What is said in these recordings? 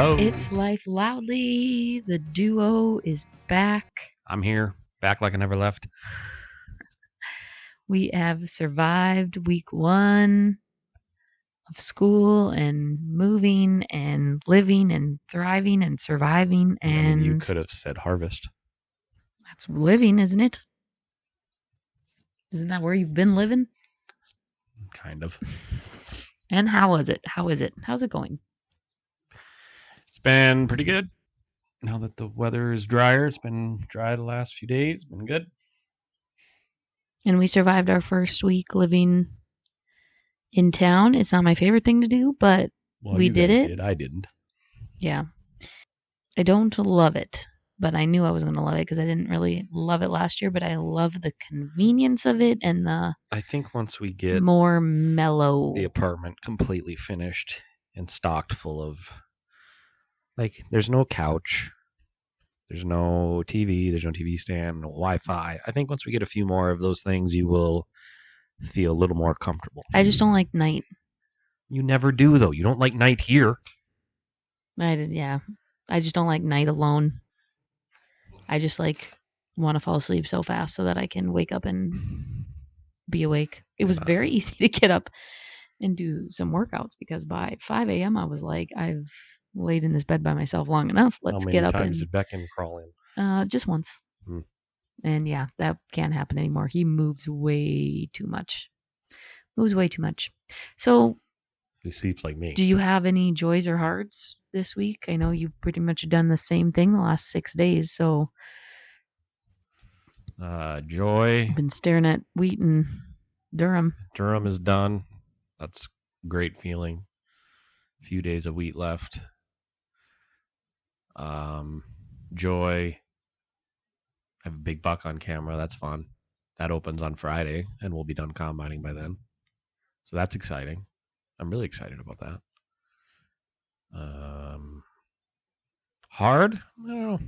Hello. It's Life Loudly. The duo is back. I'm here, back like I never left. We have survived week 1 of school and moving and living and thriving and surviving. And you could have said harvest. That's living, isn't it? Isn't that where you've been living? Kind of. And how is it? How's it going? It's been pretty good. Now that the weather is drier, it's been dry the last few days. Been good. And we survived our first week living in town. It's not my favorite thing to do, but we did it. I didn't. Yeah. I don't love it, but I knew I was going to love it because I didn't really love it last year, but I love the convenience of it and I think once we get more mellow. The apartment completely finished and stocked full of, like, there's no couch, there's no TV, there's no TV stand, no Wi-Fi. I think once we get a few more of those things, you will feel a little more comfortable. I just don't like night. You never do, though. You don't like night here. Yeah. I just don't like night alone. I just want to fall asleep so fast so that I can wake up and be awake. It was very easy to get up and do some workouts because by 5 a.m. I was like, I've laid in this bed by myself long enough. Let's get up. How many times did Beckon crawl in? Just once. And yeah, that can't happen anymore. He moves way too much. So he sleeps like me. Do you have any joys or hearts this week? I know you've pretty much done the same thing the last 6 days. So joy. I've been staring at wheat and Durham. Durham is done. That's a great feeling. A few days of wheat left. Joy. I have a big buck on camera. That's fun. That opens on Friday, and we'll be done combining by then. So that's exciting. I'm really excited about that. Hard? I don't know.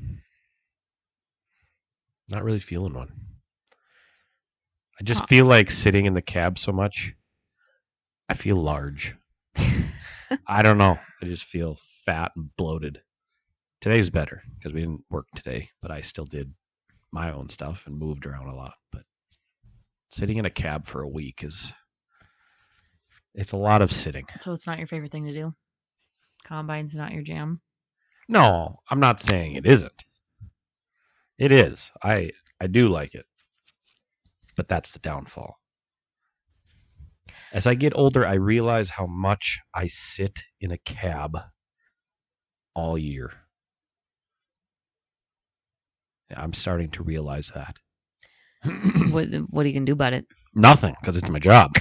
Not really feeling one. I just feel like sitting in the cab so much. I feel large. I don't know. I just feel fat and bloated. Today's better because we didn't work today, but I still did my own stuff and moved around a lot. But sitting in a cab for a week it's a lot of sitting. So it's not your favorite thing to do? Combine's not your jam? No, I'm not saying it isn't. It is. I do like it. But that's the downfall. As I get older, I realize how much I sit in a cab all year. I'm starting to realize that. What are you going to do about it? Nothing, because it's my job.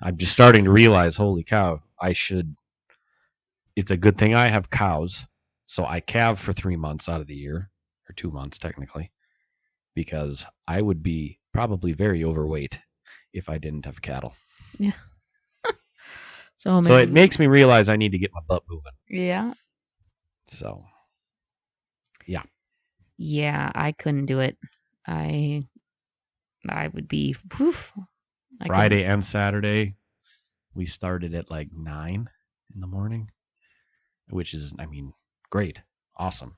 I'm just starting to realize, holy cow, it's a good thing I have cows, so I calve for 3 months out of the year, or 2 months technically, because I would be probably very overweight if I didn't have cattle. Yeah. So it makes me realize I need to get my butt moving. Yeah. So, yeah. Yeah, I couldn't do it. I would be Friday and Saturday, we started at like 9 in the morning, which is, great. Awesome.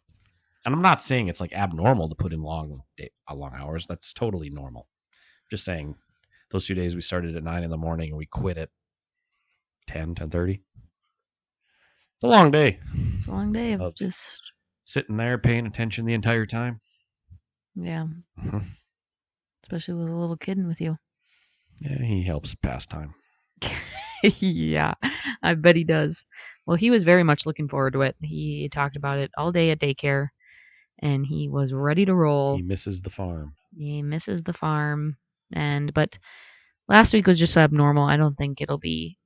And I'm not saying it's like abnormal to put in long hours. That's totally normal. Just saying those 2 days we started at 9 in the morning and we quit at 10:30. It's a long day. It's a long day of just sitting there paying attention the entire time. Yeah. Mm-hmm. Especially with a little kid with you. Yeah, he helps pass time. Yeah, I bet he does. Well, he was very much looking forward to it. He talked about it all day at daycare, and he was ready to roll. He misses the farm. But last week was just abnormal. I don't think it'll be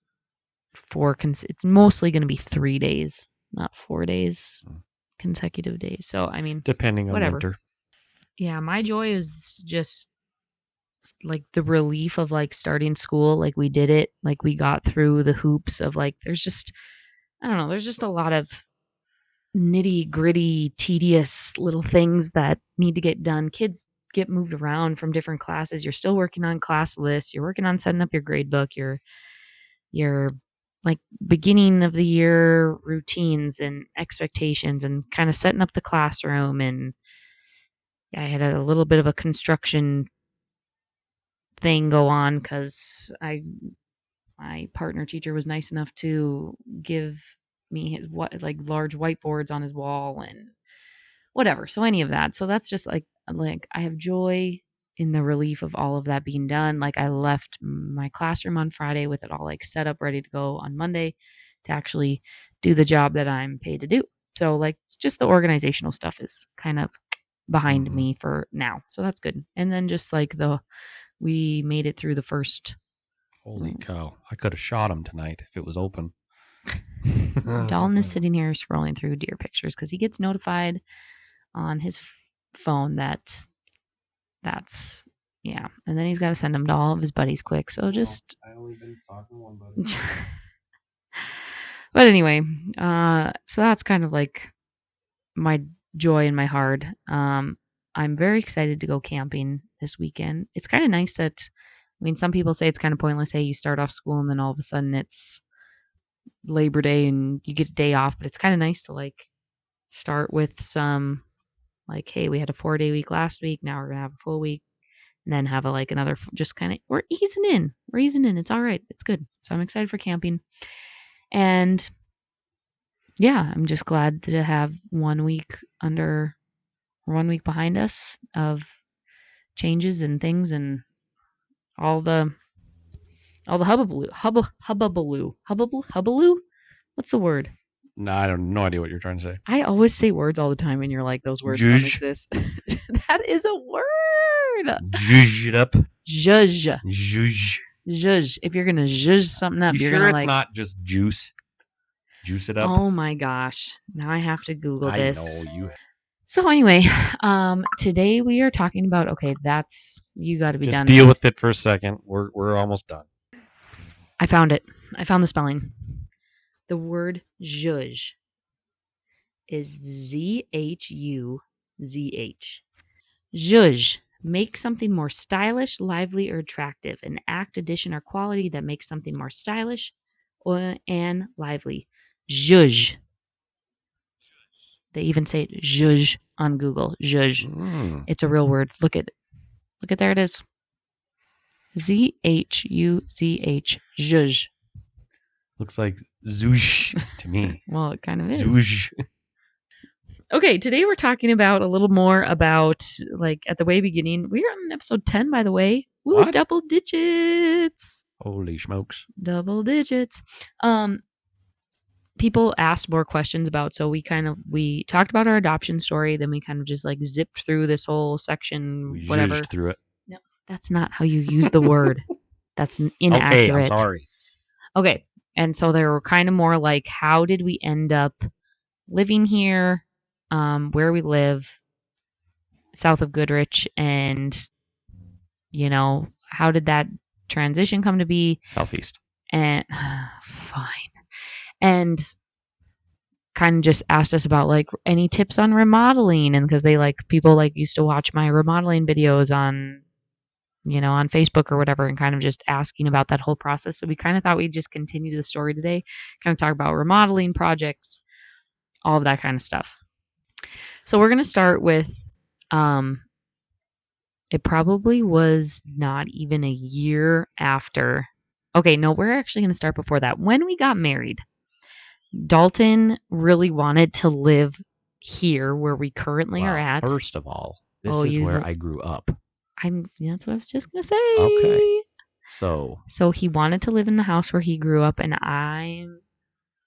it's mostly going to be 3 days, not 4 days, consecutive days. So, depending on winter. Yeah, my joy is just like the relief of like starting school. Like we did it, like we got through the hoops of like, there's just a lot of nitty gritty, tedious little things that need to get done. Kids get moved around from different classes. You're still working on class lists. You're working on setting up your grade book. You're like beginning of the year routines and expectations and kind of setting up the classroom. And I had a little bit of a construction thing go on because my partner teacher was nice enough to give me his what like large whiteboards on his wall and whatever. So any of that. So that's just like I have joy in the relief of all of that being done. Like I left my classroom on Friday with it all like set up ready to go on Monday to actually do the job that I'm paid to do. So like just the organizational stuff is kind of behind me for now. So that's good. And then just like we made it through the first. Holy cow. I could have shot him tonight if it was open. Dalton is sitting here scrolling through deer pictures because he gets notified on his phone that's yeah, and then he's got to send them to all of his buddies quick. So just I only been talking to one buddy. but anyway, so that's kind of like my joy in my heart. I'm very excited to go camping this weekend. It's kind of nice that, I mean, some people say it's kind of pointless. Hey, you start off school and then all of a sudden it's Labor Day and you get a day off, but it's kind of nice to like start with some like, hey, we had a 4-day week last week. Now we're gonna have a full week, and then have like another. Just kind of we're easing in. We're easing in. It's all right. It's good. So I'm excited for camping, and yeah, I'm just glad to have 1 week behind us of changes and things and all the hubbabaloo. What's the word? No, I have no idea what you're trying to say. I always say words all the time, and you're like, those words don't exist. That is a word. Zhuzh it up. Zhuzh. Zhuzh. Zhuzh. If you're gonna zhuzh something up, you're sure gonna it's like. not just juice? Juice it up. Oh my gosh! Now I have to Google this. I know you. So anyway, today we are talking about. Okay, that's you got to be Just done. deal with it for a second. We're almost done. I found it. I found the spelling. The word zhuzh is zhuzh. Zhuzh. Make something more stylish, lively, or attractive. An act, addition, or quality that makes something more stylish and lively. Zhuzh. They even say it zhuzh on Google. Zhuzh. It's a real word. Look at it. Look at there it is. Zhuzh. Zhuzh. Looks like zoosh to me. Well, it kind of is. Zhuzh. Okay, today we're talking about a little more about like at the way beginning. We are on episode 10, by the way. Woo, What? double digits. Holy smokes. Double digits. People asked more questions about, so we talked about our adoption story, then we kind of just like zipped through this whole section, We whatever. zhuzhed through it. No, that's not how you use the word. That's inaccurate. Okay, I'm sorry. Okay, and so they were kind of more like, how did we end up living here, where we live, south of Goodrich, and you know, how did that transition come to be? Southeast. And fine. And kind of just asked us about like any tips on remodeling, and because they like people like used to watch my remodeling videos on on Facebook or whatever, and kind of just asking about that whole process. So we kind of thought we'd just continue the story today, kind of talk about remodeling projects, all of that kind of stuff. So we're going to start with it probably was not even a year after. Okay, no, we're actually going to start before that. When we got married, Dalton really wanted to live here where we currently are at. First of all, this is where I grew up. That's what I was just going to say. Okay. So he wanted to live in the house where he grew up, and I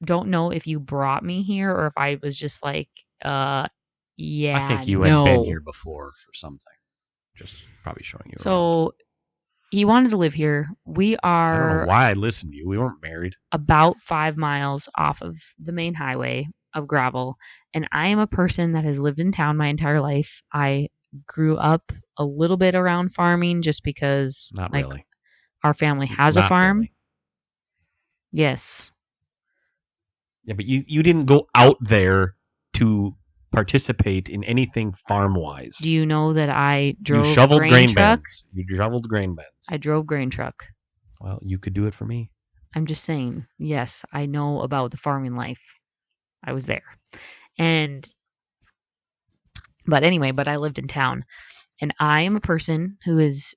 don't know if you brought me here or if I was just like, yeah. I think you had been here before for something. Just probably showing you around. He wanted to live here. We are. I don't know why I listened to you. We weren't married. About 5 miles off of the main highway of gravel. And I am a person that has lived in town my entire life. I grew up a little bit around farming just because Not really. Our family has a farm. Really. Yes. Yeah, but you didn't go out there to participate in anything farm-wise. Do you know that I drove You shoveled grain truck? Bins. You shoveled grain bins. I drove grain truck. Well, you could do it for me. I'm just saying, yes, I know about the farming life. I was there. And but anyway, but I lived in town, and I am a person who is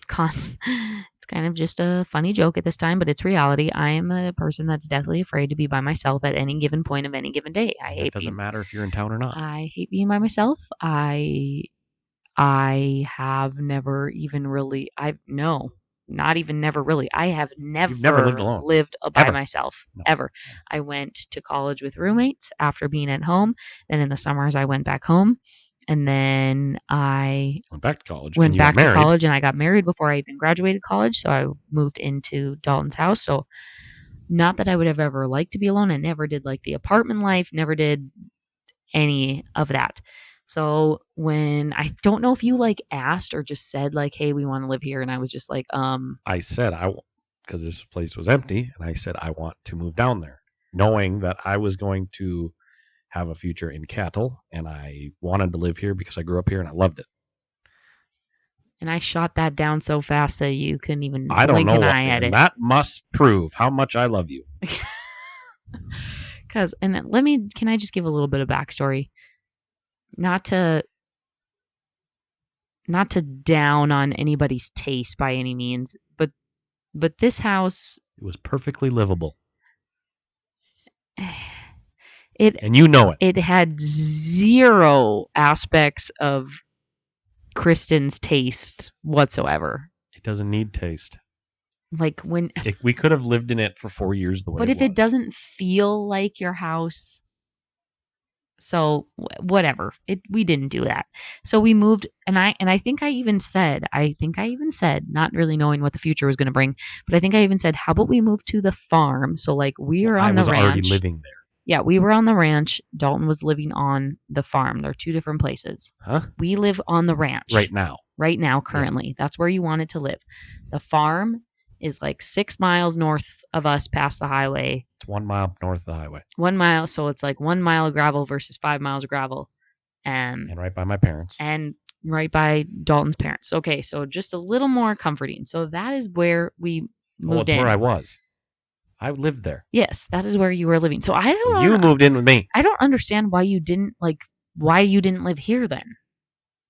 it's kind of just a funny joke at this time, but it's reality. I am a person that's deathly afraid to be by myself at any given point of any given day. And it doesn't matter if you're in town or not. I hate being by myself. I have never even really I've no, not even never really. I have You've never lived never alone. lived by Ever. myself. No. Ever. I went to college with roommates after being at home. Then in the summers I went back home. And then I Went back to college. went and you back got to married. college, and I got married before I even graduated college. So I moved into Dalton's house. So not that I would have ever liked to be alone. I never did like the apartment life, never did any of that. So when I don't know if you like asked or just said like, "Hey, we want to live here," and I was just like, I said because this place was empty, and I said I want to move down there, knowing that I was going to have a future in cattle, and I wanted to live here because I grew up here and I loved it. And I shot that down so fast that you couldn't even I don't blink know an what, eye at and it. that must prove how much I love you. Because, and can I just give a little bit of backstory? Not to down on anybody's taste by any means, but this house, it was perfectly livable. And you know it. It had zero aspects of Kristen's taste whatsoever. It doesn't need taste. Like when we could have lived in it for 4 years the way. But if it doesn't feel like your house, so whatever. We didn't do that. So we moved, and I think I even said, not really knowing what the future was going to bring, but I think I even said, how about we move to the farm? So like we are on the ranch. I was already living there. Yeah, we were on the ranch. Dalton was living on the farm. They're two different places. Huh? We live on the ranch. Right now, currently. Yeah. That's where you wanted to live. The farm is like 6 miles north of us past the highway. It's 1 mile north of the highway. 1 mile. So it's like 1 mile of gravel versus 5 miles of gravel. And right by my parents. And right by Dalton's parents. Okay, so just a little more comforting. So that is where we moved in. Where I was. I lived there. Yes, that is where you were living. So you moved in with me. I don't understand why you didn't live here then.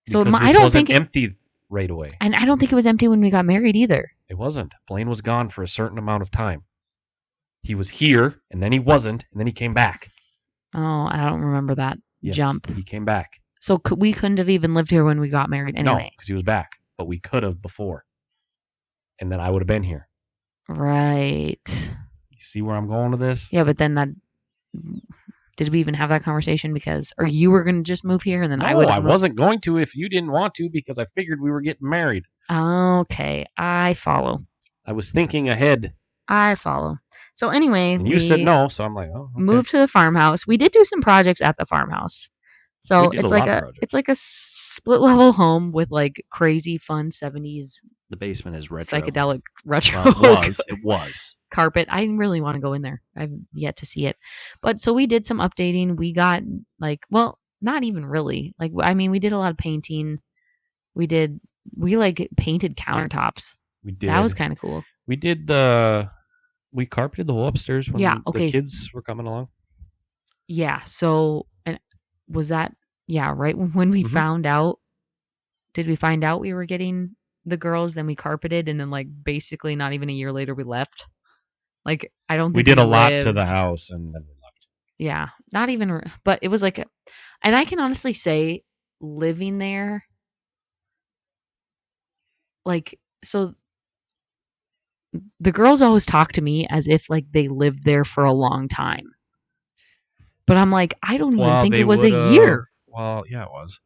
So I don't think empty right away. And I don't think it was empty when we got married either. It wasn't. Blaine was gone for a certain amount of time. He was here, and then he wasn't, and then he came back. Oh, I don't remember that jump. He came back. So we couldn't have even lived here when we got married anyway. No, because he was back. But we could have before. And then I would have been here. Right. You see where I'm going with this? Yeah, but then did we even have that conversation or you were going to just move here and then I would have I wasn't going to if you didn't want to because I figured we were getting married. Okay, I follow. I was thinking ahead. I follow. So anyway, and you said no, so I'm like, oh, okay. Moved to the farmhouse. We did do some projects at the farmhouse. So it's like a split level home with like crazy fun 70s. The basement is retro. Psychedelic retro. It was. Carpet. I really want to go in there. I've yet to see it. But so we did some updating. We got not even really. We did a lot of painting. We painted countertops. We did. That was kind of cool. We did we carpeted the whole upstairs when the kids were coming along. Yeah. So, and was that, right when we found out, did we find out we were getting the girls, then we carpeted, and then basically not even a year later we left. I don't think we did a lot to the house and then we left. Yeah. Not even, but it was and I can honestly say living there, so the girls always talk to me as if they lived there for a long time. But I'm like, I don't even think it was a year. Well, yeah, it was.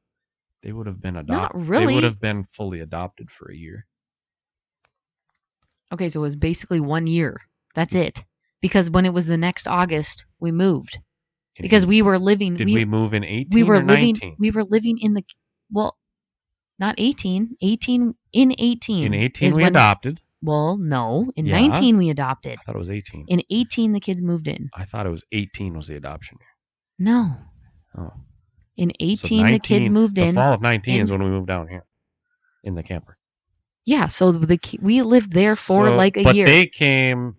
They would have been adopted. Not really. They would have been fully adopted for a year. Okay, so it was basically 1 year. That's it. Because when it was the next August, we moved. Because we were living. Did we move in 18 or 19? We were living in not 18. 18 in 18. In 18 we adopted. Well, no. In 19 we adopted. I thought it was 18. In 18 the kids moved in. I thought it was 18 was the adoption year. No. Oh. In 18 the kids moved in. The fall of 19 is when we moved down here in the camper. Yeah, so we lived there for a year. But they came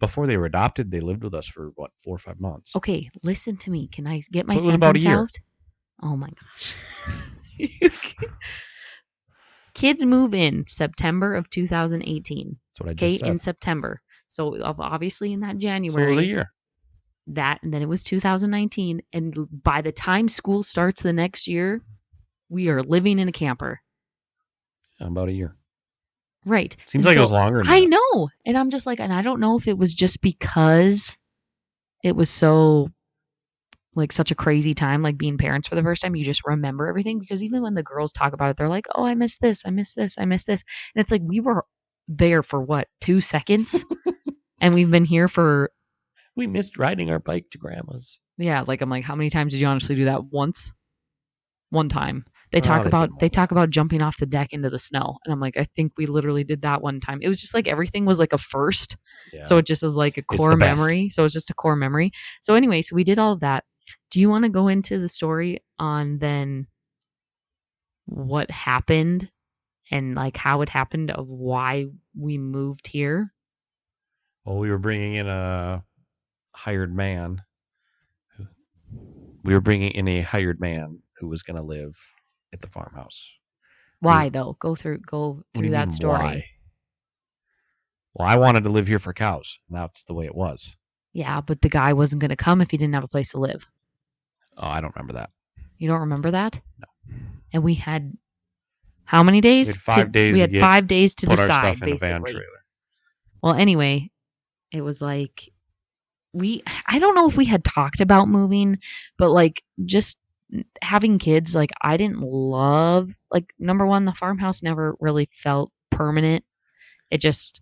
before they were adopted, they lived with us for what 4 or 5 months. Okay, listen to me. Can I get my So it was about a sentence year. out? Oh my gosh. Kids move in September of 2018. That's what I Okay, just said. in September. So obviously in that So it was a January, year. and then it was 2019. And by the time school starts the next year, we are living in a camper. About a year. Right. Seems And like it so was longer than I that. know. And I'm just like, and I don't know if it was just because it was so like such a crazy time, like being parents for the first time, you just remember everything. Because even when the girls talk about it, they're like, oh, I miss this, I miss this, I miss this. And it's like we were there for what, 2 seconds? And we've been here for, We missed riding our bike to grandma's. yeah, like I'm like, how many times did you honestly do that? Once? One time. They Oh, talk they did about more they than talk that. about jumping off the deck into the snow. And I'm like, I think we literally did that one time. It was just like everything was like a first. Yeah. So it just is like a It's core the best. memory. So it's just a core memory. So anyway, so we did all of that. Do you want to go into the story on then what happened and like how it happened of why we moved here? Well, we were bringing in a hired man. We were bringing in a hired man who was going to live at the farmhouse. Why though? Go through What do you that mean, why? story. Well, I wanted to live here for cows. And that's the way it was. Yeah, but the guy wasn't going to come if he didn't have a place to live. Oh, I don't remember that. You don't remember that? No. And we had how many days? We had 5 days we to had get 5 days to put our decide, stuff in a van basically. trailer. Well, anyway, it was like I don't know if we had talked about moving, but like just having kids, like I didn't love, like number one, the farmhouse never really felt permanent. It just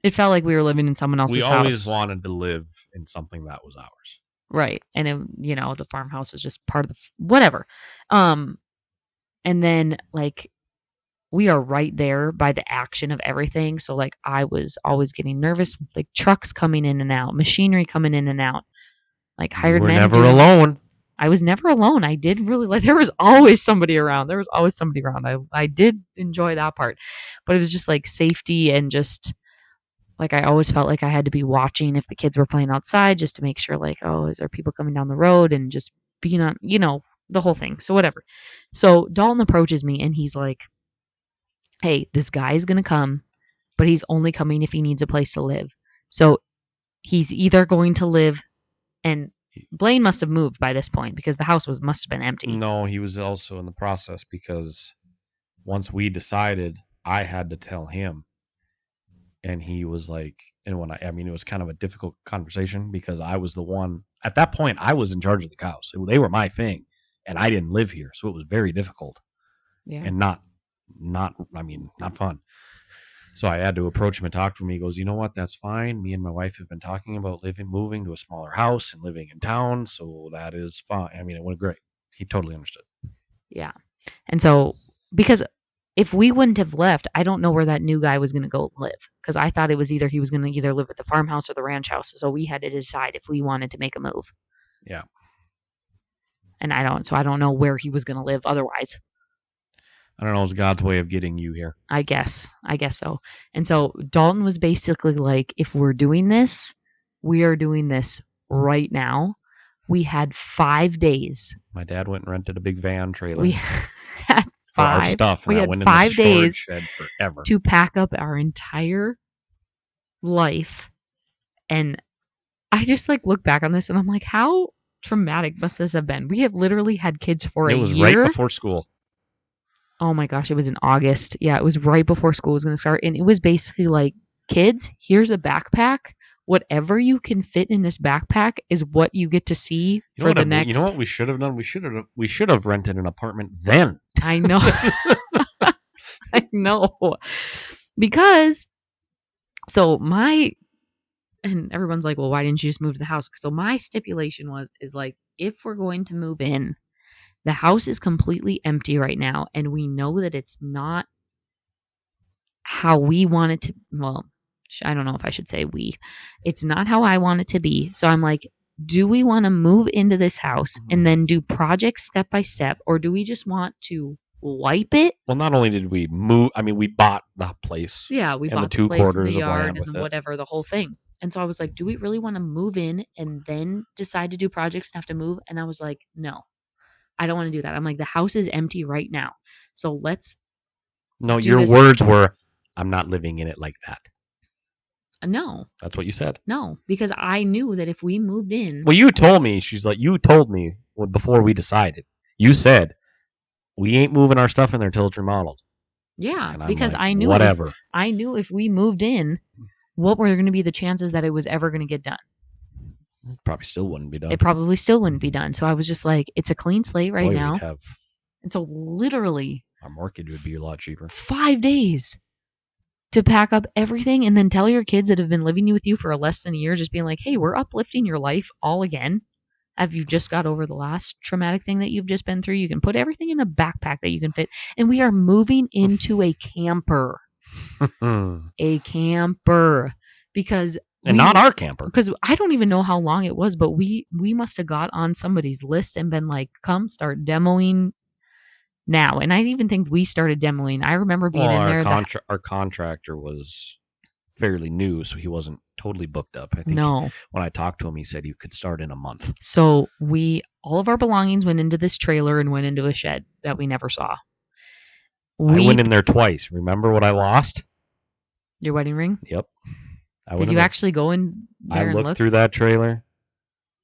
it felt like we were living in someone We else's always house. wanted to live in something that was ours. Right. And it, the farmhouse was just part of the whatever. Um and then like we are right there by the action of everything. So like I was always getting nervous with like trucks coming in and out, machinery coming in and out, like You hired were men never doing. alone. I was never alone. I did really like there was always somebody around. There was always somebody around. I did enjoy that part. But it was just like safety and just like I always felt like I had to be watching if the kids were playing outside just to make sure like, oh, is there people coming down the road and just being on, the whole thing. So whatever. So Dalton approaches me and he's like, hey, this guy is going to come, but he's only coming if he needs a place to live. So he's either going to live, and Blaine must have moved by this point because the house must have been empty. No, he was also in the process because once we decided, I had to tell him. And he was like, and when I mean, it was kind of a difficult conversation because I was the one at that point, I was in charge of the cows. They were my thing and I didn't live here. So it was very difficult. Yeah. And not fun. So I had to approach him and talk to him. He goes, you know what? That's fine. Me and my wife have been talking about moving to a smaller house and living in town. So that is fine. I mean, it went great. He totally understood. Yeah. And so, because if we wouldn't have left, I don't know where that new guy was going to go live because I thought it was he was going to either live at the farmhouse or the ranch house. So we had to decide if we wanted to make a move. Yeah. And I don't know where he was going to live otherwise. I don't know. It's God's way of getting you here. I guess so. And so Dalton was basically like, if we're doing this, we are doing this right now. We had 5 days. My dad went and rented a big van trailer. We had for our stuff. We and I had went 5 in the storage days shed forever. to pack up our entire life. And I just like look back on this and I'm like, how traumatic must this have been? We have literally had kids for a year. It was right before school. Oh my gosh, it was in August. Yeah, it was right before school was going to start. And it was basically like, kids, here's a backpack. Whatever you can fit in this backpack is what you get to see for the next. You know what we should have done? We should have rented an apartment then. I know. I know. Because and everyone's like, well, why didn't you just move to the house? So my stipulation is like, if we're going to move in, the house is completely empty right now, and we know that it's not how we want it to. Well, I don't know if I should say we. It's not how I want it to be. So I'm like, do we want to move into this house and then do projects step by step, or do we just want to wipe it. Well, not only did we move, I mean, we bought the place Yeah, we and the bought the two place and the quarters of yard land and with the it. whatever, the whole thing. And so I was like, do we really want to move in and then decide to do projects and have to move? And I was like, no, I don't want to do that. I'm like, the house is empty right now. So let's No, do your this. words were, I'm not living in it like that. No, That's what you said. no, because I knew that if we moved in, Well, you told me, she's like, you told me before we decided. You said, we ain't moving our stuff in there till it's remodeled. yeah, And I'm because like, I knew whatever. if we moved in, what were going to be the chances that it was ever going to get done? It probably still wouldn't be done. It probably still wouldn't be done. So I was just like, it's a clean slate right Boy, now. we'd have And so literally our mortgage would be a lot cheaper. 5 days to pack up everything and then tell your kids that have been living with you for less than a year, just being like, hey, we're uplifting your life all again. Have you just got over the last traumatic thing that you've just been through? You can put everything in a backpack that you can fit. And we are moving into a camper. A camper. Because and not our camper. Because I don't even know how long it was, but we must have got on somebody's list and been like, come start demoing now. And I even think we started demoing. I remember being in there. Our contractor was fairly new, so he wasn't totally booked up. I think when I talked to him, he said he could start in a month. So all of our belongings went into this trailer and went into a shed that we never saw. I went in there twice. Remember what I lost? Your wedding ring? Yep. Did you actually go in there and look? I looked through that trailer.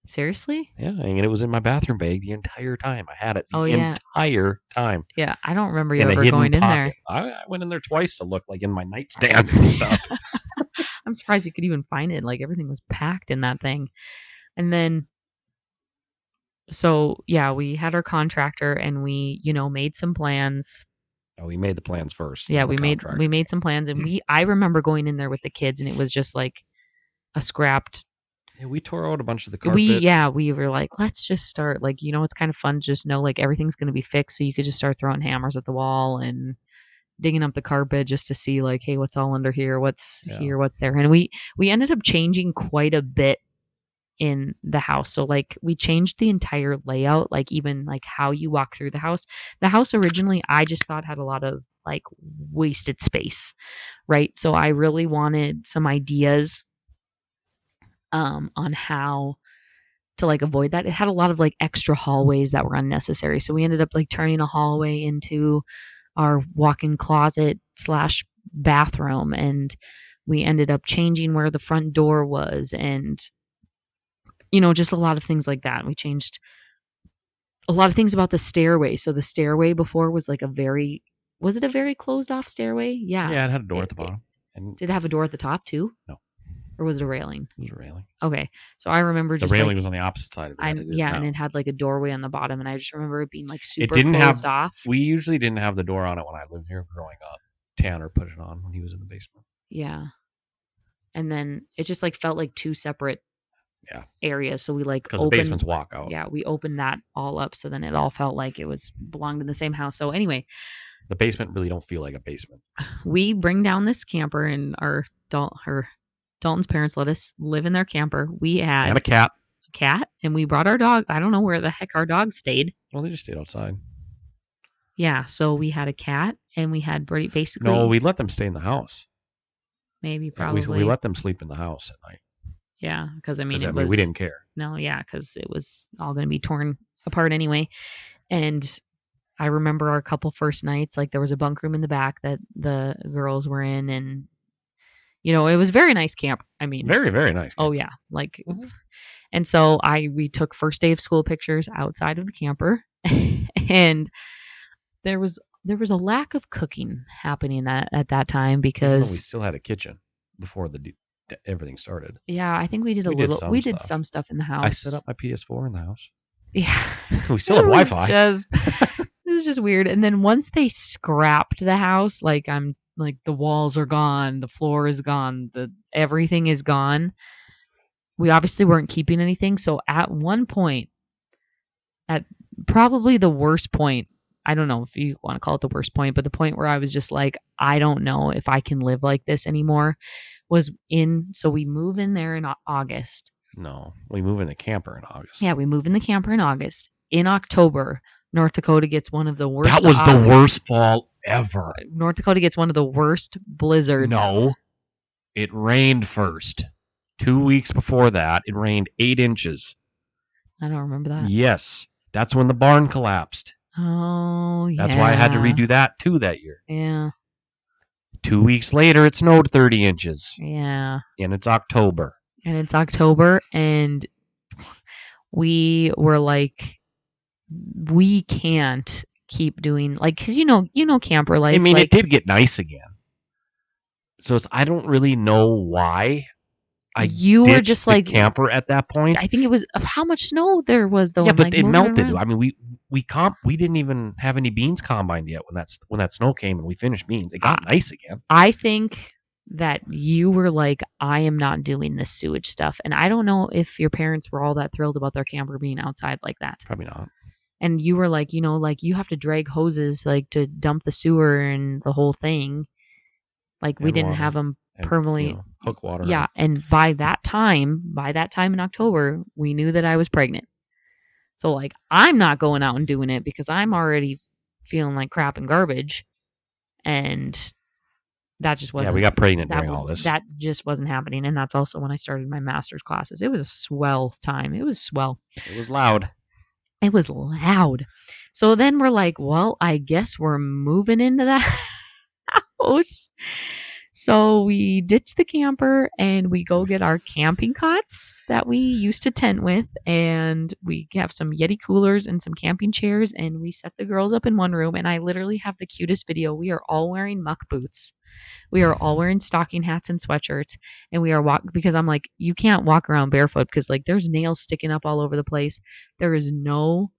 Seriously? Yeah, and it was in my bathroom bag the entire time. I had it the entire time. Yeah, I don't remember you ever going in there. I went in there twice to look, like in my nightstand and stuff. I'm surprised you could even find it. Like everything was packed in that thing. And then, so yeah, we had our contractor and we, made some plans. Oh, we made the plans first. Yeah, we made some plans, and I remember going in there with the kids, and it was just like a scrapped. Yeah, we tore out a bunch of the carpet. We were like, let's just start. Like, it's kind of fun to just know like everything's going to be fixed, so you could just start throwing hammers at the wall and digging up the carpet just to see like, hey, what's all under here, what's here, what's there, and we ended up changing quite a bit in the house. So like we changed the entire layout, like even like how you walk through the house. The house originally I just thought had a lot of like wasted space, right? So I really wanted some ideas on how to like avoid that. It had a lot of like extra hallways that were unnecessary. So we ended up like turning a hallway into our walk-in closet / bathroom, and we ended up changing where the front door was, and just a lot of things like that. We changed a lot of things about the stairway. So the stairway before was like was it a very closed off stairway? Yeah. Yeah, it had a door at the bottom. Did it have a door at the top too? No. Or was it a railing? It was a railing. Okay. So I remember the railing was on the opposite side of it. And it had like a doorway on the bottom, and I just remember it being like super closed off. We usually didn't have the door on it when I lived here growing up. Tanner put it on when he was in the basement. Yeah. And then it just like felt like two separate areas. So we like because the basement's walkout. Yeah, we opened that all up, so then it all felt like it belonged in the same house. So anyway, the basement really don't feel like a basement. We bring down this camper, and Dalton's parents let us live in their camper. We had a cat, and we brought our dog. I don't know where the heck our dog stayed. Well, they just stayed outside. Yeah, so we had a cat, and we had basically. No, we let them stay in the house. Maybe probably we let them sleep in the house at night. Yeah, because we didn't care. No, yeah, because it was all going to be torn apart anyway. And I remember our couple first nights, like there was a bunk room in the back that the girls were in, and it was very nice camp. I mean, very, very nice. Oh yeah, like, and so we took first day of school pictures outside of the camper, and there was a lack of cooking happening at that time because we still had a kitchen before everything started. Yeah, I think we did we did some stuff in the house. I set up my PS4 in the house. Yeah. We still had Wi-Fi. It was just weird. And then once they scrapped the house, like I'm like the walls are gone, the floor is gone, everything is gone. We obviously weren't keeping anything. So at one point, at probably the worst point, I don't know if you want to call it the worst point, but the point where I was just like, I don't know if I can live like this anymore so we move in there in August. No, we move in the camper in August. Yeah, we move in the camper in August. In October, North Dakota gets one of the worst. That was the worst fall ever. North Dakota gets one of the worst blizzards. No, it rained first. 2 weeks before that, it rained 8 inches. I don't remember that. Yes, that's when the barn collapsed. Oh, yeah. That's why I had to redo that too that year. Yeah. 2 weeks later, it snowed 30 inches. Yeah. And it's October. And we were like, we can't keep doing, like, because you know camper life. I mean, like, it did get nice again. So I don't really know why you were just the like camper at that point. I think it was how much snow there was though. Yeah, but like, it melted. Around. I mean, we didn't even have any beans combined yet when that snow came and we finished beans. It got nice again. I think that you were like, I am not doing this sewage stuff, and I don't know if your parents were all that thrilled about their camper being outside like that. Probably not. And you were like, like you have to drag hoses like to dump the sewer and the whole thing. Like we didn't have them permanently hook water. Yeah, and by that time in October, we knew that I was pregnant. So like I'm not going out and doing it because I'm already feeling like crap and garbage, and that just wasn't. Yeah, we got pregnant during all this. That just wasn't happening, and that's also when I started my master's classes. It was a swell time. It was swell. It was loud. It was loud. So then we're like, well, I guess we're moving into that house. So we ditch the camper and we go get our camping cots that we used to tent with, and we have some Yeti coolers and some camping chairs, and we set the girls up in one room, and I literally have the cutest video. We are all wearing muck boots. We are all wearing stocking hats and sweatshirts, and we are because I'm like, you can't walk around barefoot because like there's nails sticking up all over the place. There is no.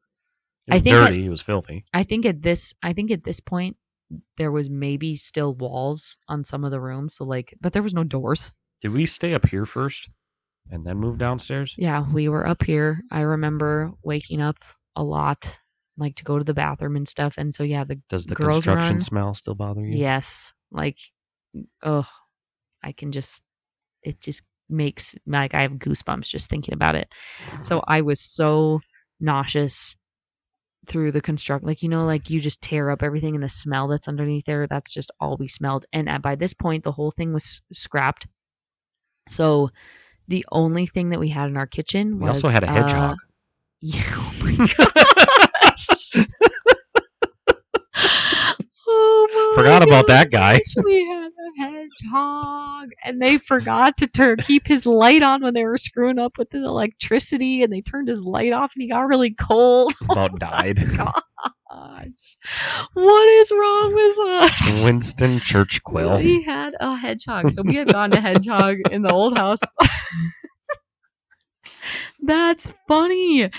It was dirty. It was filthy. I think at this point, there was maybe still walls on some of the rooms. So like, but there was no doors. Did we stay up here first and then move downstairs? Yeah, we were up here. I remember waking up a lot, like to go to the bathroom and stuff. And so, yeah, does the girls construction smell still bother you? Yes. Like, oh, it just makes like I have goosebumps just thinking about it. So I was so nauseous through the construct, like like you just tear up everything, and the smell that's underneath there, that's just all we smelled. And by this point the whole thing was scrapped, so the only thing that we had in our kitchen was we also had a hedgehog. Yeah, oh my gosh. Oh my forgot about that guy. We had a hedgehog, and they forgot to keep his light on when they were screwing up with the electricity, and they turned his light off, and he got really cold. About died. Gosh, what is wrong with us? Winston Churchill. We had a hedgehog, so we had gotten a hedgehog in the old house. That's funny.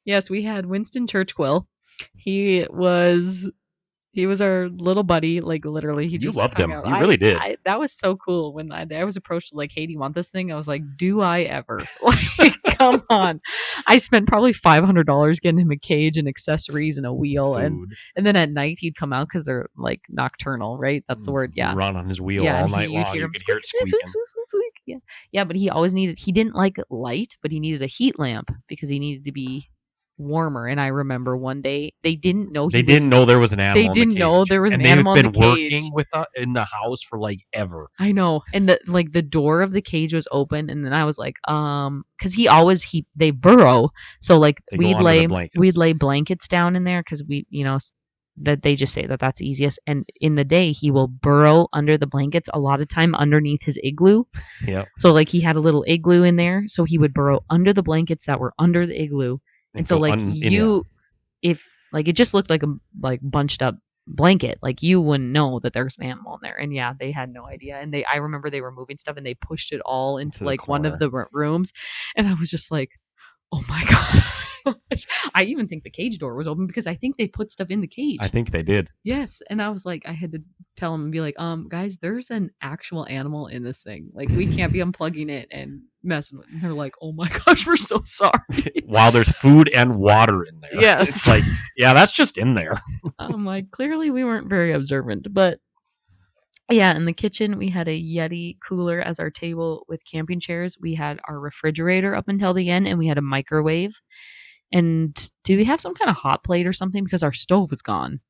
Yes, we had Winston Churchill. He was our little buddy, like literally. He just loved him. You really did. That was so cool. When I was approached like, hey, do you want this thing? I was like, do I ever? Like, come on. I spent probably $500 getting him a cage and accessories and a wheel. Food. And then at night he'd come out because they're like nocturnal, right? That's the word. Yeah. Run on his wheel all night long. You could hear it squeaking. Yeah, but he didn't like light, but he needed a heat lamp because he needed to be warmer. And I remember one day they didn't know there was an animal. They didn't know there was an animal in the cage. And they've been working with in the house for like ever. I know. And the door of the cage was open, and then I was like, because they burrow, so like we'd lay blankets down in there because we that they just say that that's easiest. And in the day he will burrow under the blankets, a lot of time underneath his igloo. Yeah. So like he had a little igloo in there, so he would burrow under the blankets that were under the igloo. And so like if like it just looked like a bunched up blanket, like you wouldn't know that there's an animal in there. And yeah, they had no idea. And I remember they were moving stuff, and they pushed it all into like one of the rooms, and I was just like, oh my gosh. I even think the cage door was open because I think they put stuff in the cage. I think they did. Yes. And I was like, I had to tell them and be like, guys, there's an actual animal in this thing. Like, we can't be unplugging it and messing with it. And they're like, oh my gosh, we're so sorry. While there's food and water in there. Yes. It's like, yeah, that's just in there. I'm like, clearly we weren't very observant. But yeah, in the kitchen, we had a Yeti cooler as our table with camping chairs. We had our refrigerator up until the end, and we had a microwave. And did we have some kind of hot plate or something because our stove was gone?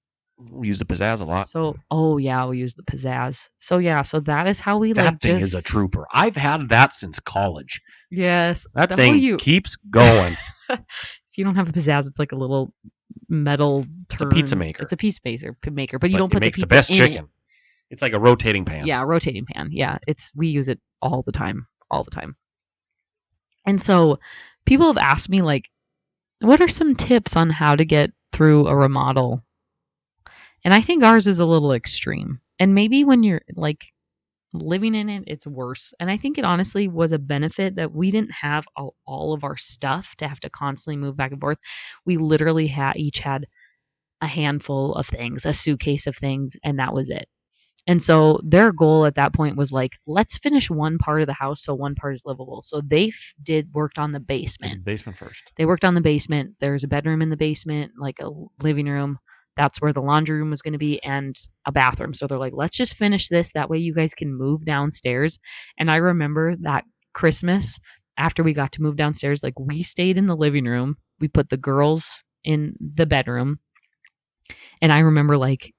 We use the pizzazz a lot. So, oh yeah, we use the pizzazz. So yeah, so that is how we That like thing just is a trooper. I've had that since college. yes. That The whole thing you keeps going. if you don't have a pizzazz, it's like a little metal It's a pizza turn. maker. It's a pizza maker, but you But don't it put the makes the pizza best in chicken. it. It's like a rotating pan. Yeah, rotating pan. Yeah, it's we use it all the time, all the time. And so people have asked me like, what are some tips on how to get through a remodel? And I think ours is a little extreme. And maybe when you're like living in it, it's worse. And I think it honestly was a benefit that we didn't have all of our stuff to have to constantly move back and forth. We literally each had a handful of things, a suitcase of things, and that was it. And so their goal at that point was like, let's finish one part of the house so one part is livable. So they worked on the They did basement. the basement first. They worked on the basement. There's a bedroom in the basement, like a living room. That's where the laundry room was going to be and a bathroom. So they're like, let's just finish this. That way you guys can move downstairs. And I remember that Christmas after we got to move downstairs, like we stayed in the living room. We put the girls in the bedroom. And I remember like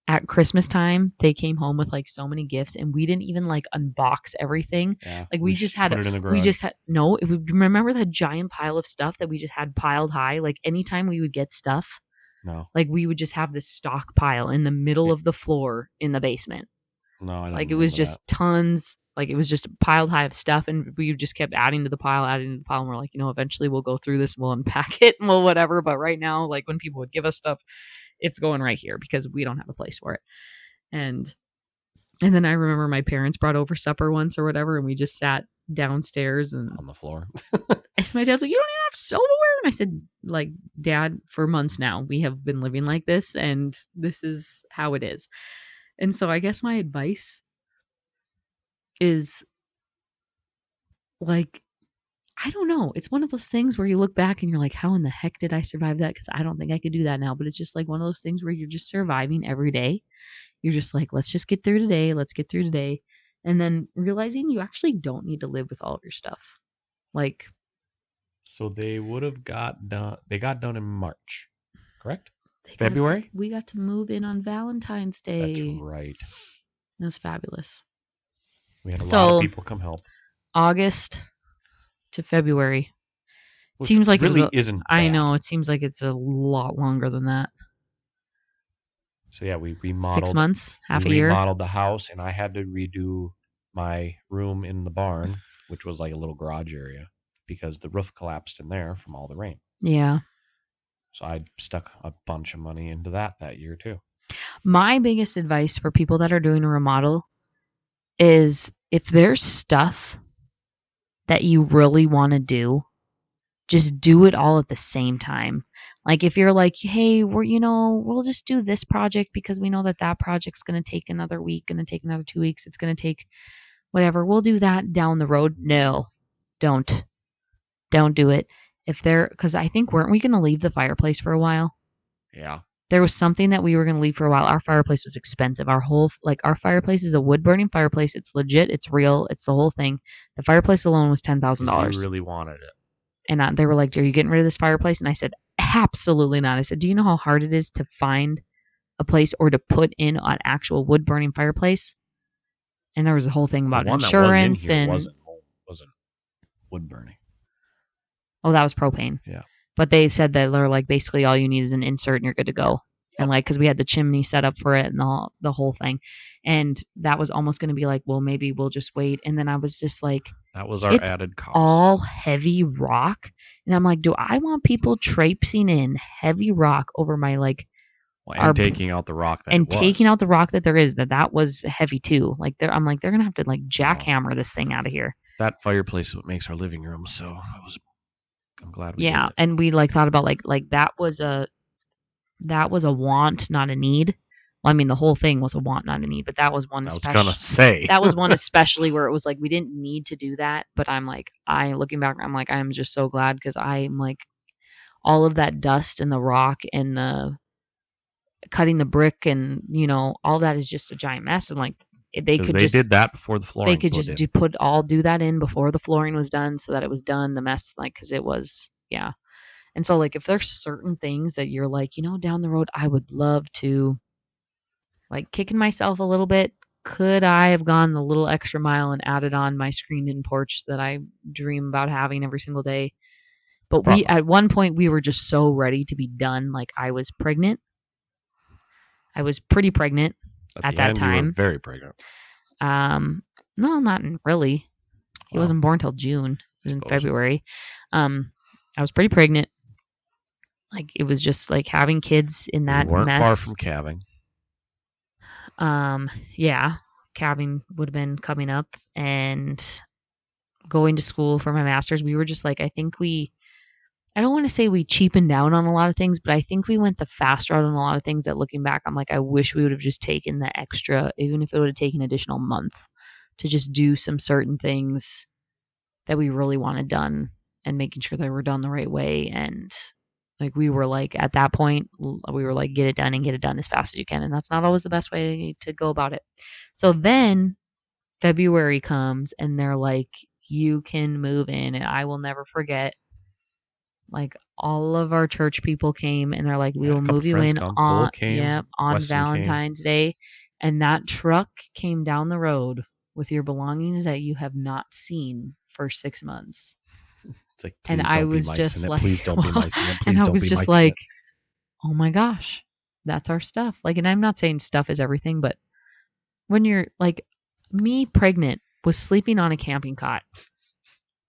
at Christmas time, they came home with like so many gifts and we didn't even like unbox everything. Yeah. Like we just had, put it in the garage. we just had, no, remember the giant pile of stuff that we just had piled high? Like anytime we would get stuff, No. like we would just have this stockpile in the middle of the floor in the basement. No, I don't Like it was just tons. Like it was just piled high of stuff, and we just kept adding to the pile, and we're like, eventually we'll go through this, and we'll unpack it, and we'll whatever. But right now, like when people would give us stuff, it's going right here because we don't have a place for it. And then I remember my parents brought over supper once or whatever, and we just sat downstairs and on the floor. and my dad's like, "You don't even have silverware," and I said, "Like, Dad, for months now, we have been living like this, and this is how it is." And so I guess my advice is like, I don't know. It's one of those things where you look back and you're like, how in the heck did I survive that? Because I don't think I could do that now. But it's just like one of those things where you're just surviving every day. You're just like, let's just get through today. Let's get through today. And then realizing you actually don't need to live with all of your stuff. Like, so they would have got done. They got done in March, correct? February? We got to move in on Valentine's Day. That's right. It was fabulous. We had a lot of people come help. August to February. It seems like really isn't bad. I know. It seems like it's a lot longer than that. So yeah, we remodeled 6 months, half a year. Remodeled the house, and I had to redo my room in the barn, which was like a little garage area, because the roof collapsed in there from all the rain. Yeah. So I stuck a bunch of money into that year too. My biggest advice for people that are doing a remodel is if there's stuff that you really want to do, just do it all at the same time. Like if you're like, hey, we'll just do this project because we know that project's going to take another week, going to take another 2 weeks. It's going to take whatever. We'll do that down the road. No, don't do it. Because I think, weren't we going to leave the fireplace for a while? Yeah. There was something that we were going to leave for a while. Our fireplace was expensive. Our fireplace is a wood burning fireplace. It's legit. It's real. It's the whole thing. The fireplace alone was $10,000. You really wanted it. And they were like, are you getting rid of this fireplace? And I said, absolutely not. I said, do you know how hard it is to find a place or to put in an actual wood burning fireplace? And there was a whole thing about insurance and wasn't wood burning. Oh, that was propane. Yeah. But they said that they're like, basically all you need is an insert and you're good to go. And like, because we had the chimney set up for it and the whole thing. And that was almost going to be like, well, maybe we'll just wait. And then I was just like, that was our added cost. All heavy rock. And I'm like, do I want people traipsing in heavy rock over my taking out the rock taking out the rock that there is, that was heavy too. Like I'm like, they're going to have to like jackhammer this thing out of here. That fireplace is what makes our living room. So I'm glad we did it. And we thought about like that was a want, not a need. Well, I mean, the whole thing was a want, not a need, but that was one especially. That was one especially where it was like we didn't need to do that. But I'm like, looking back, I'm like, I'm just so glad because I'm like, all of that dust and the rock and the cutting the brick and all that is just a giant mess. And like they did that before the flooring. They could just do that in before the flooring was done, so that it was done. The mess, because it was, yeah. And so, like, if there's certain things that you're like, down the road, I would love to, like, kicking myself a little bit. Could I have gone the little extra mile and added on my screened-in porch that I dream about having every single day? But Probably. at one point, we were just so ready to be done. Like, I was pregnant. I was pretty pregnant At at the that end, you were time. very pregnant. No, not really. He Well, wasn't born till June. It was in suppose. February. I was pretty pregnant. Like, it was just like having kids in We that weren't far mess. from calving. Yeah, calving would have been coming up and going to school for my master's. We were just like, I don't want to say we cheapened down on a lot of things, but I think we went the fast route on a lot of things that looking back, I'm like, I wish we would have just taken the extra, even if it would have taken an additional month to just do some certain things that we really wanted done and making sure they were done the right way. And like, we were like, at that point, we were like, get it done and get it done as fast as you can. And that's not always the best way to go about it. So then February comes and they're like, you can move in. And I will never forget, like, all of our church people came and they're like, I we had will a couple move you friends in come. Cole on, came. on Weston came. Valentine's Day. And that truck came down the road with your belongings that you have not seen for 6 months. It's like, And please I don't be was micing just it. like, Please don't be micing it. and Please I don't was be just micing like, it. oh my gosh, that's our stuff. Like, and I'm not saying stuff is everything, but when you're like, me pregnant was sleeping on a camping cot.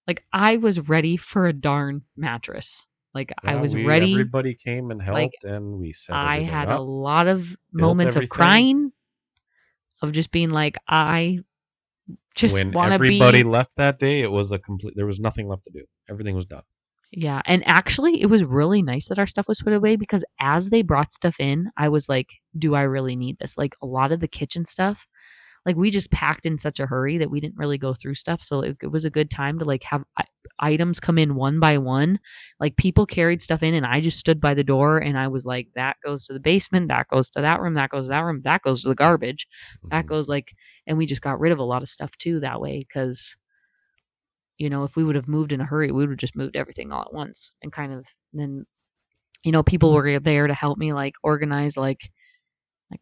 Like, I was ready for a darn mattress. Like, I Yeah, was ready. everybody came and Like, helped, and we set I everything had a up, lot of built moments of everything. crying, of just being like, I just When want to everybody be. left that day, it was a complete. There was nothing left to do. Everything was done. Yeah. And actually, it was really nice that our stuff was put away because as they brought stuff in, I was like, do I really need this? Like, a lot of the kitchen stuff, like, we just packed in such a hurry that we didn't really go through stuff. So it was a good time to like have items come in one by one. Like, people carried stuff in and I just stood by the door and I was like, that goes to the basement, that goes to that room, that goes to that room, that goes to the garbage. That Mm-hmm. goes like, and we just got rid of a lot of stuff too that way because, if we would have moved in a hurry, we would have just moved everything all at once and kind of then, people were there to help me like organize, like,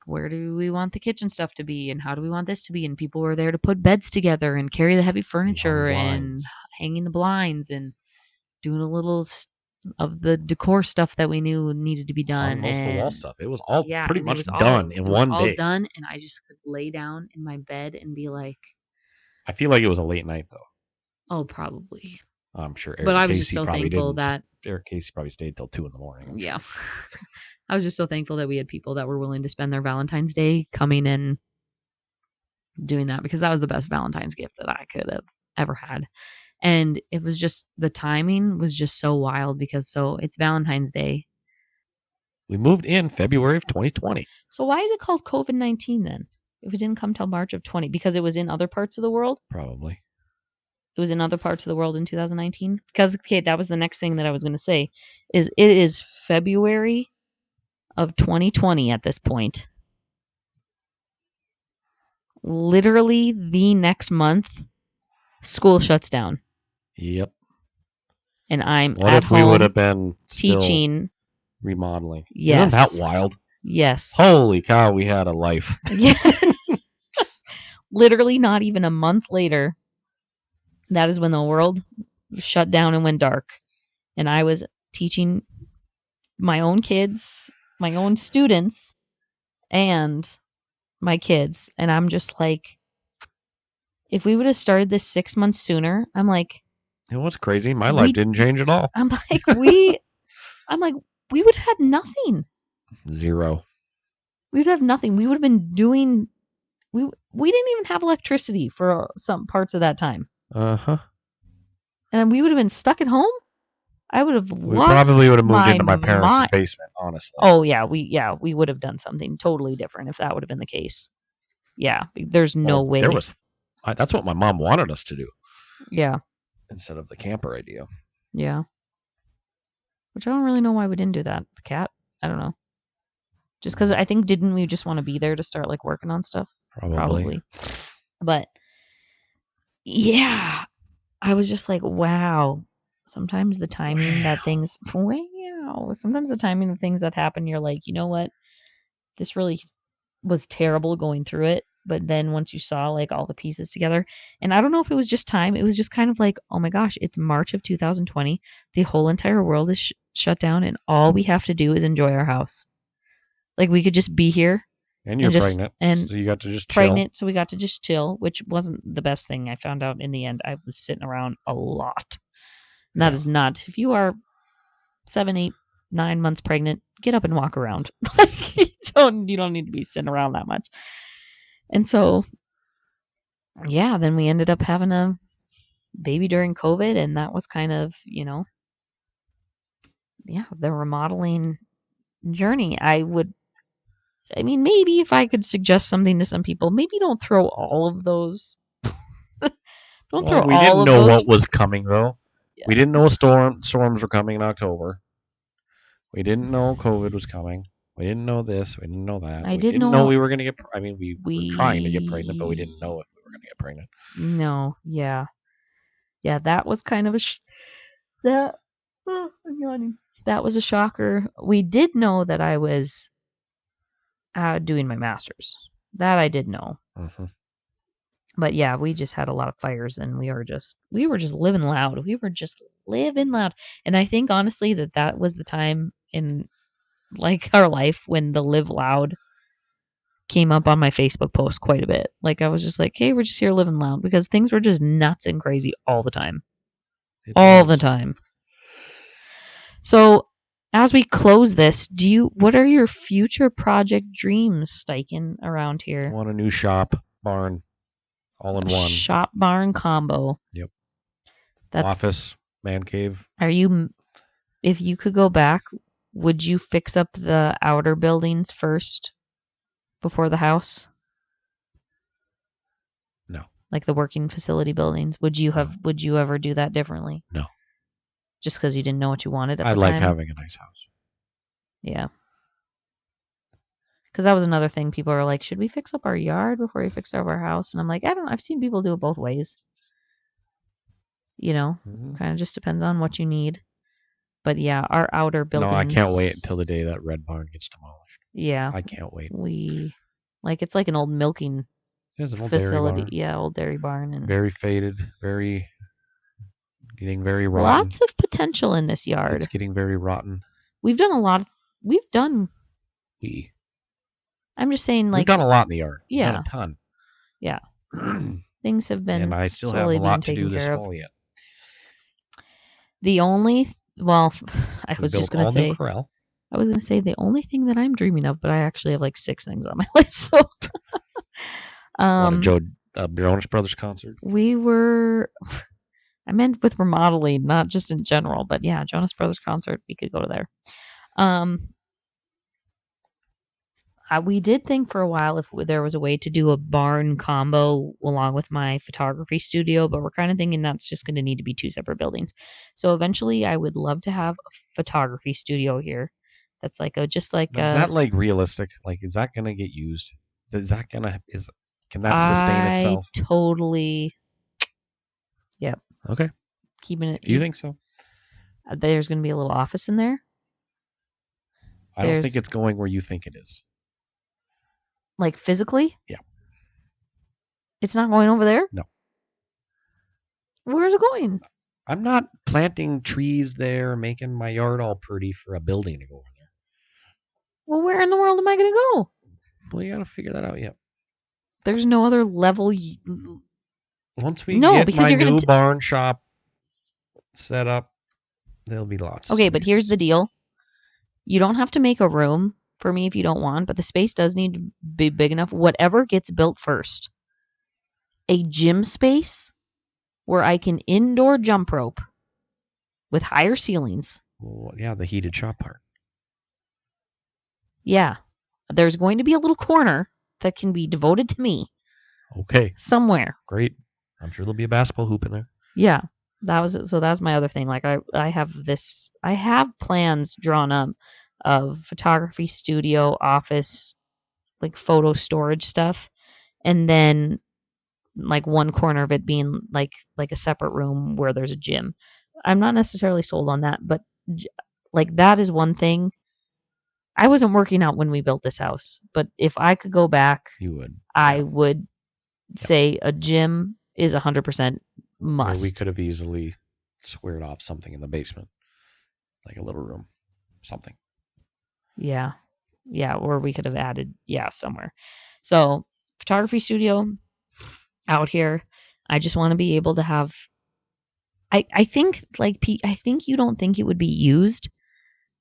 where do we want the kitchen stuff to be and how do we want this to be? And people were there to put beds together and carry the heavy We hung furniture and blinds. hanging the blinds and doing a little of the decor stuff that we knew needed to be Hung done. most of the wall And stuff. It was all yeah, pretty and much done in it was one all day. done. And I just could lay down in my bed and be like, I feel like it was a late night though. oh, probably. I'm sure But Eric I was just Casey so probably thankful didn't. that, Eric Casey probably stayed till 2 in the morning. I'm yeah, sure. I was just so thankful that we had people that were willing to spend their Valentine's Day coming and doing that because that was the best Valentine's gift that I could have ever had. And it was just, the timing was just so wild because it's Valentine's Day. We moved in February of 2020. So why is it called COVID-19 then? If it didn't come till March of 20, because it was in other parts of the world? Probably. It was in other parts of the world in 2019? Because, okay, that was the next thing that I was going to say, is it is February of 2020 at this point. Literally the next month, school shuts down. Yep. And I'm What at if we would home have been still teaching. remodeling? Isn't that Yes. wild? Yes. Holy cow, we had a life. Yeah. Literally not even a month later, that is when the world shut down and went dark. And I was teaching my own kids, my own students, and my kids. And I'm just like, if we would have started this 6 months sooner, I'm like, It was crazy. My life we, didn't change at all. I'm like, we would have had nothing. Zero. We would have nothing. We would have been doing, we didn't even have electricity for some parts of that time. Uh-huh. And we would have been stuck at home. I would have We lost probably would have moved my into my parents' mind. basement, honestly. Oh yeah, we would have done something totally different if that would have been the case. Yeah, there's no way. That's what my mom wanted us to do. Yeah. Instead of the camper idea. Yeah. Which I don't really know why we didn't do that. The cat? I don't know. Just because I think, didn't we just want to be there to start like working on stuff? Probably. But yeah, I was just like, wow. Sometimes the timing that things way know. Sometimes the timing of things that happen, you're like, you know what? This really was terrible going through it. But then once you saw like all the pieces together, and I don't know if it was just time, it was just kind of like, oh my gosh, it's March of 2020. The whole entire world is shut down, and all we have to do is enjoy our house. Like we could just be here And you're and just pregnant, and so you got to just chill. pregnant, so we got to just chill, which wasn't the best thing. I found out in the end I was sitting around a lot. And that Yeah. is not, if you are 7, 8, 9 months pregnant, get up and walk around. Like you don't need to be sitting around that much. And so yeah, then we ended up having a baby during COVID, and that was kind of, yeah, the remodeling journey. I mean, maybe if I could suggest something to some people, maybe don't throw all of those. Don't throw Well, we all didn't of know those. what was coming though. We Yeah. didn't know storms were coming in October. We didn't know COVID was coming. We didn't know this. We didn't know that. I We did didn't know know we were going to get. I mean, we were trying to get pregnant, but we we. didn't know if we were going to get pregnant. No, yeah. Yeah, that was kind of that. Oh, I'm yawning. That was a shocker. We did know that I was doing my master's. That I did know. Mm-hmm. But yeah, we just had a lot of fires, and we were just living loud. We were just living loud. And I think honestly that was the time in like our life when the live loud came up on my Facebook post quite a bit. Like I was just like, "Hey, we're just here living loud," because things were just nuts and crazy all the time. It All the was. time. So, as we close this, what are your future project dreams, Steichen, around I here? want a new shop, barn, all in A one. shop barn combo. Yep. That's Office, man cave. Are you if you could go back, would you fix up the outer buildings first before the house? No. Like the working facility buildings? No. Would you ever do that differently? No. Just because you didn't know what you wanted at I the like time? having a nice house. Yeah. Because that was another thing. People are like, should we fix up our yard before we fix up our house? And I'm like, I don't know. I've seen people do it both ways. Mm-hmm. Kind of just depends on what you need. But yeah, our outer No, I buildings. can't wait until the day that red barn gets demolished. Yeah. I can't wait. It's like an old milking There's an old dairy facility. barn. Yeah, old dairy barn. And Very faded, getting very rotten. lots of potential in this yard. It's getting very rotten. We've done a lot. We've done. We. I'm just saying, like We've done a lot in the yard. Yeah. We've done a ton. Yeah. Things have been And I still have slowly a being lot to do taken this care of. fall yet. The only, well, I We was built just gonna all new say, corral. I was gonna say the only thing that I'm dreaming of, but I actually have like 6 things on my list. So, What a Jonas Brothers concert. we were. I meant with remodeling, not just in general, but yeah, Jonas Brothers concert. We could go to there. We did think for a while if there was a way to do a barn combo along with my photography studio, but we're kind of thinking that's just going to need to be 2 separate buildings. So eventually, I would love to have a photography studio here. That's like Is that like realistic? Like, is that gonna get used? Is that gonna can that sustain itself? Totally. Yep. Okay. Keeping it. If you think so. There's going to be a little office in there. I don't think it's going where you think it is. Like physically? Yeah. It's not going over there? No. Where's it going? I'm not planting trees there, making my yard all pretty for a building to go over there. Well, where in the world am I going to go? Well, you got to figure that out yet. There's no other level. Once we get my new barn shop set up, there'll be lots. Okay, but here's the deal. You don't have to make a room for me if you don't want, but the space does need to be big enough. Whatever gets built first. A gym space where I can indoor jump rope with higher ceilings. Well, yeah, the heated shop part. Yeah. There's going to be a little corner that can be devoted to me. Okay. Somewhere. Great. I'm sure there'll be a basketball hoop in there. Yeah. That's my other thing. Like I have plans drawn up of photography studio, office, like photo storage stuff, and then like one corner of it being like a separate room where there's a gym. I'm not necessarily sold on that, but like that is one thing. I wasn't working out when we built this house, but if I could go back, You would. I Yeah. would say a gym is 100% I mean, we must. could have easily squared off something in the basement, like a little room, something. Yeah. Yeah, or we could have added somewhere. So, photography studio out here. I just want to be able to have I think like I think you don't think it would be used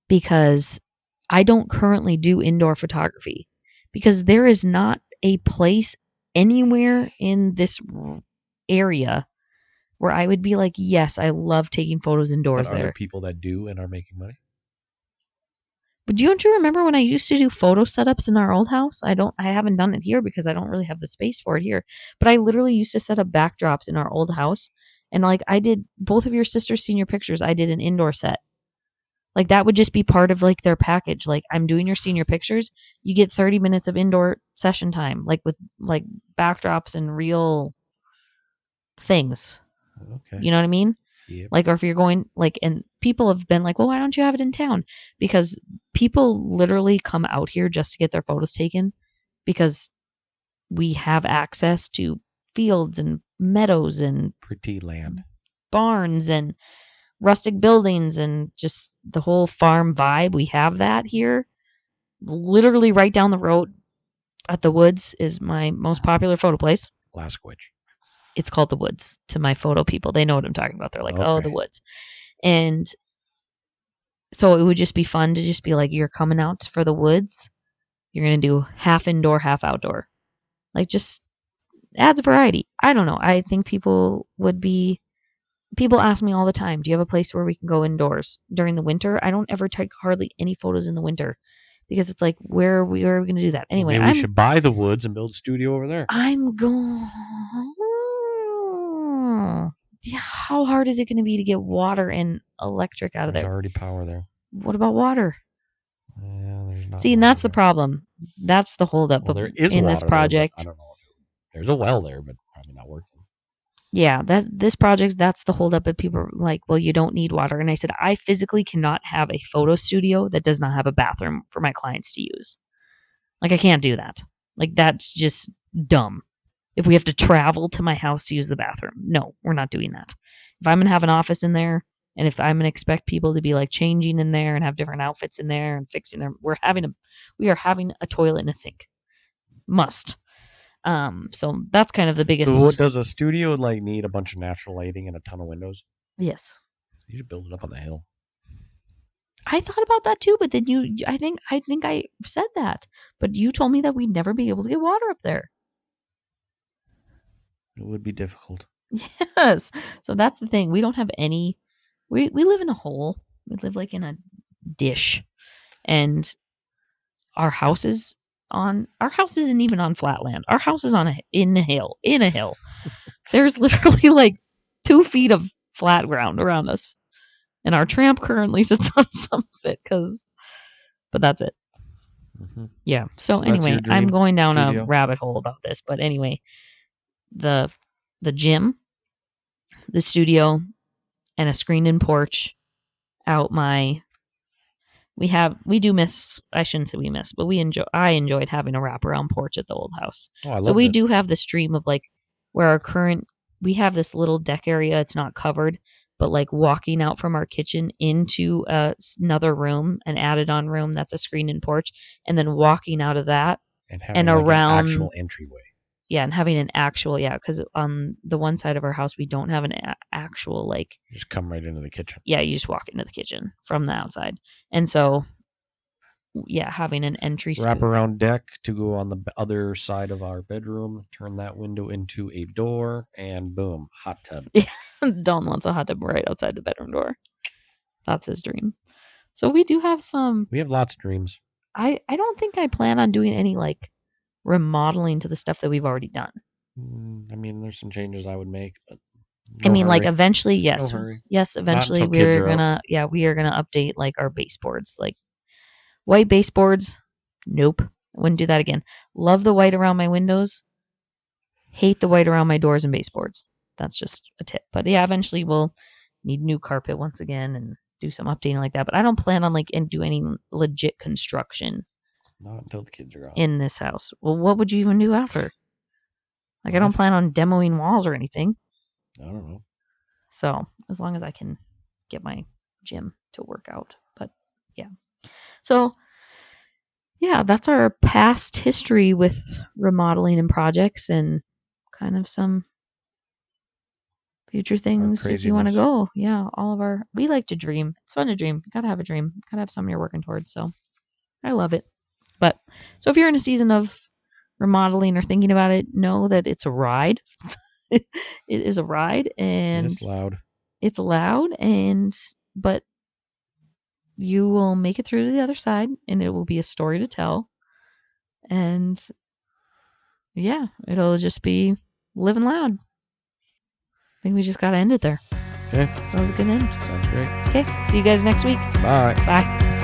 because I don't currently do indoor photography because there is not a place anywhere in this area where I would be like, yes, I love taking photos But indoors are there there. people that do and are making money? But don't you remember when I used to do photo setups in our old house? I haven't done it here because I don't really have the space for it here. But I literally used to set up backdrops in our old house. And like I did both of your sister's senior pictures, I did an indoor set. Like that would just be part of like their package. Like I'm doing your senior pictures, you get 30 minutes of indoor session time, like with like backdrops and real things. Okay. You know what I mean? Yep. Like, or if you're going, like, and people have been like, well, why don't you have it in town? Because people literally come out here just to get their photos taken because we have access to fields and meadows and Pretty land. barns and rustic buildings and just the whole farm vibe. We have that here. Literally right down the road at the Woods is my most popular photo place. Lasquitch. It's called the Woods to my photo people. They know what I'm talking about. They're like, oh, Okay. the Woods. And so it would just be fun to just be like, you're coming out for the woods. You're going to do half indoor, half outdoor. Like, just adds variety. I don't know. I think people ask me all the time, do you have a place where we can go indoors during the winter? I don't ever take hardly any photos in the winter because it's like, where are we going to do that? Well, Anyway, maybe we should buy the woods and build a studio over there. I'm going. Yeah, how hard is it going to be to get water and electric out of There's there? already power there. What about water? Yeah, there's not. See, and that's the problem. That's the holdup Well, there is in this water there, but I project. don't know. There's a well there, but probably not working. Yeah, this project, that's the holdup. But people are like, well, you don't need water. And I said, I physically cannot have a photo studio that does not have a bathroom for my clients to use. Like, I can't do that. Like, that's just dumb. If we have to travel to my house to use the bathroom, no, we're not doing that. If I'm going to have an office in there, and if I'm going to expect people to be like changing in there and have different outfits in there and fixing them, we are having a toilet and a sink. Must. So that's kind of the biggest. So, what does a studio like need? A bunch of natural lighting and a ton of windows. Yes. So you should build it up on the hill. I thought about that too, but then I think I said that, but you told me that we'd never be able to get water up there. It would be difficult. Yes. So that's the thing. We don't have any. We live in a hole. We live like in a dish, and our house isn't even on flat land. Our house is in a hill. In a hill. There's literally like 2 feet of flat ground around us, and our tramp currently sits on some of it but that's it. Mm-hmm. Yeah. So that's your anyway, I'm dream going down studio? a rabbit hole about this, but anyway, the gym, the studio, and a screened-in porch out my. We do miss. I shouldn't say we miss, but I enjoyed having a wraparound porch at the old house. Oh, I So loved we it. do have this dream of like where our current. We have this little deck area. It's not covered, but like walking out from our kitchen into another room, an added-on room that's a screened-in porch, and then walking out of that and having and like around. an actual entryway. Yeah, and having an actual, because on the one side of our house we don't have an actual like. You just come right into the kitchen. Yeah, you just walk into the kitchen from the outside, and so yeah, having an entry wrap around deck to go on the other side of our bedroom, turn that window into a door, and boom, hot tub. Don wants a hot tub right outside the bedroom door. That's his dream. So we do have some. We have lots of dreams. I don't think I plan on doing any like remodeling to the stuff that we've already done. I mean, there's some changes I would make, but I mean, like eventually, yes, no hurry. yes, eventually Not until kids are we are gonna update like our baseboards, like white baseboards. Nope, I wouldn't do that again. Love the white around my windows. Hate the white around my doors and baseboards. That's just a tip. But yeah, eventually we'll need new carpet once again, and do some updating like that. But I don't plan on like and do any legit construction Not until the kids are gone. in this house. Well, what would you even do after? Like, I don't What? plan on demoing walls or anything. I don't know. So as long as I can get my gym to work out. But yeah. So yeah, that's our past history with remodeling and projects and kind of some future things if you want to craziness. go. Yeah, we like to dream. It's fun to dream. You gotta have a dream. You gotta have something you're working towards. So I love it. But so if you're in a season of remodeling or thinking about it, know that it's a ride. It is a ride, and It's loud. it's loud, but you will make it through to the other side, and it will be a story to tell. And yeah, it'll just be living loud. I think we just got to end it there. Okay. That was a good end. Sounds great. Okay. See you guys next week. Bye. Bye.